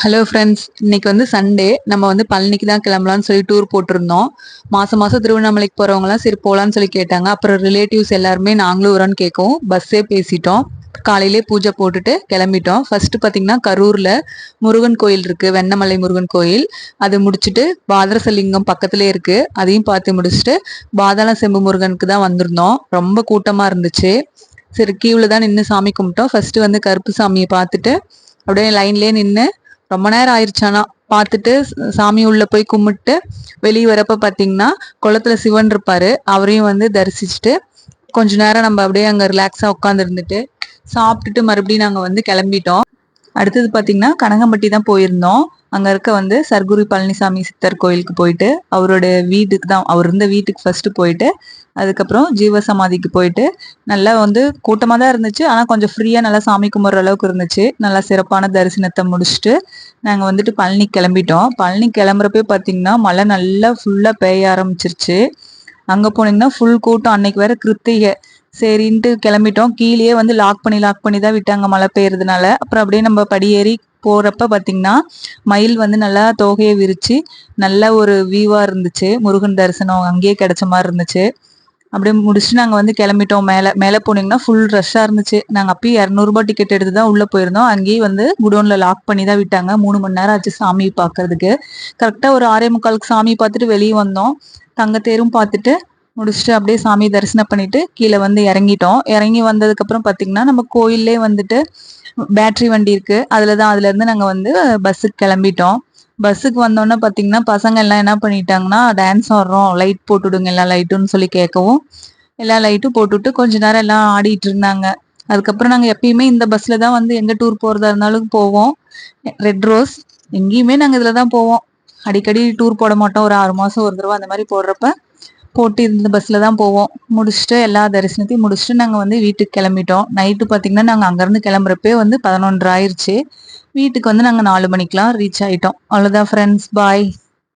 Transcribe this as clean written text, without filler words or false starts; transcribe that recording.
Hello friends, இன்னைக்கு வந்து Sunday. நம்ம வந்து பழனிக்கு தான் கிளம்பலாம்னு சொல்லி டூர் போட்டிருந்தோம். மாசம் மாசம் திருவண்ணாமலைக்கு போறவங்கலாம் சரி போலான்னு சொல்லி கேட்டாங்க. அப்புறம் ரிலேட்டிவ்ஸ் எல்லாருமே நாங்களும் வரோன்னு கேட்கவும் பஸ்ஸே பேசிட்டோம். காலையிலே பூஜை போட்டுட்டு கிளம்பிட்டோம். ஃபர்ஸ்ட் பாத்தீங்கன்னா கரூர்ல முருகன் கோயில் இருக்கு, வெண்ணமலை முருகன் கோயில். அது முடிச்சுட்டு பாதரசலிங்கம் பக்கத்திலே இருக்கு, அதையும் பார்த்து முடிச்சுட்டு பாதாள செம்பு முருகனுக்கு தான் வந்திருந்தோம். ரொம்ப கூட்டமா இருந்துச்சு. சரி கீழே தான் நின்று சாமி கும்பிட்டோம். ஃபர்ஸ்ட் வந்து கருப்பு சாமியை பார்த்துட்டு அப்படியே லைன்லயே நின்று ரொம்ப நேரம் ஆயிடுச்சானா பார்த்துட்டு சாமி உள்ள போய் கும்பிட்டு வெளியே வரப்ப பாத்தீங்கன்னா குளத்துல சிவன் இருப்பாரு. அவரையும் வந்து தரிசிச்சுட்டு கொஞ்ச நேரம் நம்ம அப்படியே அங்க ரிலாக்ஸா உட்காந்து இருந்துட்டு சாப்பிட்டுட்டு மறுபடியும் நாங்க வந்து கிளம்பிட்டோம். அடுத்தது பாத்தீங்கன்னா கனகம்பட்டி தான் போயிருந்தோம். அங்க இருக்க வந்து சர்க்குரு பழனிசாமி சித்தர் கோயிலுக்கு போயிட்டு அவரோட வீட்டுக்கு தான், அவர் இருந்த வீட்டுக்கு ஃபர்ஸ்ட் போயிட்டு அதுக்கப்புறம் ஜீவசமாதிக்கு போயிட்டு நல்லா வந்து கூட்டமா தான் இருந்துச்சு. ஆனா கொஞ்சம் ஃப்ரீயா நல்லா சாமி கும்பிட்ற அளவுக்கு இருந்துச்சு. நல்லா சிறப்பான தரிசனத்தை முடிச்சுட்டு நாங்க வந்துட்டு பழனி கிளம்பிட்டோம். பழனி கிளம்புறப்பே பாத்தீங்கன்னா மழை நல்லா ஃபுல்லா பெய்ய ஆரம்பிச்சிருச்சு. அங்க போனீங்கன்னா ஃபுல் கூட்டம். அன்னைக்கு வேற கிருத்திகை. சரின்ட்டு கிளம்பிட்டோம். கீழேயே வந்து லாக் பண்ணி தான் விட்டாங்க மழை பெய்யறதுனால. அப்புறம் அப்படியே நம்ம படியேறி போறப்ப பாத்தீங்கன்னா மயில் வந்து நல்லா தோகையை விரிச்சு நல்ல ஒரு வியூவா இருந்துச்சு. முருகன் தரிசனம் அங்கேயே கிடைச்ச மாதிரி இருந்துச்சு. அப்படியே முடிச்சுட்டு நாங்க வந்து கிளம்பிட்டோம். மேல மேல போனீங்கன்னா ஃபுல் ரஷ்ஷா இருந்துச்சு. நாங்க அப்பயும் 200 டிக்கெட் எடுத்து தான் உள்ள போயிருந்தோம். அங்கேயே வந்து குடோன்ல லாக் பண்ணி தான் விட்டாங்க. 3 மணி நேரம் ஆச்சு சாமி பாக்குறதுக்கு. கரெக்டா ஒரு 6:45 சாமி பார்த்துட்டு வெளியே வந்தோம். தங்கத்தேரும் பார்த்துட்டு முடிச்சுட்டு அப்படியே சாமி தரிசனம் பண்ணிட்டு கீழே வந்து இறங்கிட்டோம். இறங்கி வந்ததுக்கு அப்புறம் பாத்தீங்கன்னா நம்ம கோயிலே வந்துட்டு பேட்டரி வண்டி இருக்கு. அதுல இருந்து நாங்க வந்து பஸ்ஸுக்கு கிளம்பிட்டோம். பஸ்ஸுக்கு வந்தோன்னே பாத்தீங்கன்னா பசங்க எல்லாம் என்ன பண்ணிட்டாங்கன்னா டான்ஸ் ஆடுறோம், லைட் போட்டுடுங்க எல்லா லைட்டுன்னு சொல்லி கேட்கவும் எல்லா லைட்டும் போட்டுட்டு கொஞ்ச நேரம் எல்லாம் ஆடிட்டு இருந்தாங்க. அதுக்கப்புறம் நாங்க எப்பயுமே இந்த பஸ்ல தான் வந்து எங்க டூர் போறதா இருந்தாலும் போவோம். ரெட் ரோஸ் எங்கேயுமே நாங்க இதுலதான் போவோம். அடிக்கடி டூர் போட மாட்டோம். ஒரு 6 மாசம் ஒரு தடவை அந்த மாதிரி போடுறப்ப போட்டு இந்த பஸ்ல தான் போவோம். முடிச்சுட்டு எல்லா தரிசனத்தையும் முடிச்சுட்டு நாங்க வந்து வீட்டுக்கு கிளம்பிட்டோம். நைட்டு பாத்தீங்கன்னா நாங்க அங்கிருந்து கிளம்புறப்பே வந்து 11 ஆயிருச்சு. வீட்டுக்கு வந்து நாங்க 4 மணிக்கெல்லாம் ரீச் ஆயிட்டோம். அவ்வளவுதான் ஃப்ரெண்ட்ஸ், பாய்.